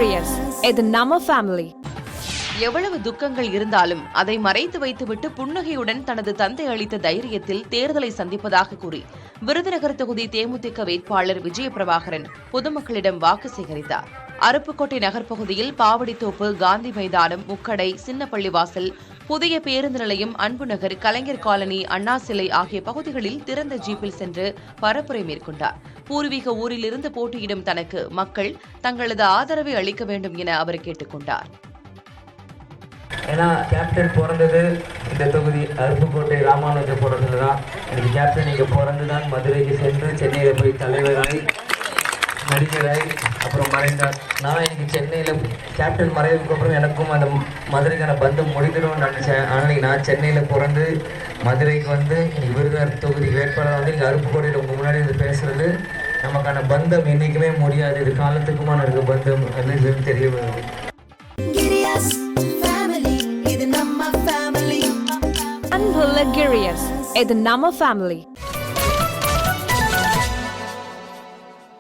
Girius, இது நம்ம family. எவ்வளவு துக்கங்கள் இருந்தாலும் அதை மறைத்து வைத்துவிட்டு புன்னகையுடன் தனது தந்தை அளித்த தைரியத்தில் தேர்தலை சந்திப்பதாக கூறி விருதுநகர் தொகுதி தேமுதிக வேட்பாளர் விஜயபிரபாகரன் பொதுமக்களிடம் வாக்கு சேகரித்தார். அருப்புக்கோட்டை நகர்ப்பகுதியில் பாவடித்தோப்பு, காந்தி மைதானம், முக்கடை, சின்னப்பள்ளிவாசல், புதிய பேருந்து நிலையம், அன்புநகர், கலைஞர் காலனி, அண்ணா சிலை ஆகிய பகுதிகளில் திறந்த ஜீப்பில் சென்று பரப்புரை மேற்கொண்டார். பூர்வீக ஊரிலிருந்து போட்டியிடும் தனக்கு மக்கள் தங்களது ஆதரவை அளிக்க வேண்டும் என அவர் கேட்டுக் கொண்டார். ஏன்னா கேப்டன் பிறந்தது இந்த தொகுதி அருப்புக்கோட்டை ராமானுஜபுரத்தில் தான். எனக்கு கேப்டன் இங்கே பிறந்து தான் மதுரைக்கு சென்று சென்னையில் போய் தலைவராய் நடிகராய் அப்புறம் மறைந்தார். நான் இன்னைக்கு சென்னையில் கேப்டன் மறைவுக்கு அப்புறம் எனக்கும் அந்த மதுரைக்கான பந்தம் முடிந்துடும் நினச்சேன். ஆனால் நான் சென்னையில் பிறந்து மதுரைக்கு வந்து இன்னைக்கு விருதுநகர் தொகுதி வேட்பாளர் வந்து இங்கே அருப்புக்கோட்டையில் உங்கள் முன்னாடி இருந்து பேசுகிறது நமக்கான பந்தம் என்றைக்குமே முடியாது. இது காலத்துக்குமான இருக்க பந்தம் அப்படின்னு தெரிய வருது. அன்புள்ள Girius, இது நம்ம ஃபேமிலி.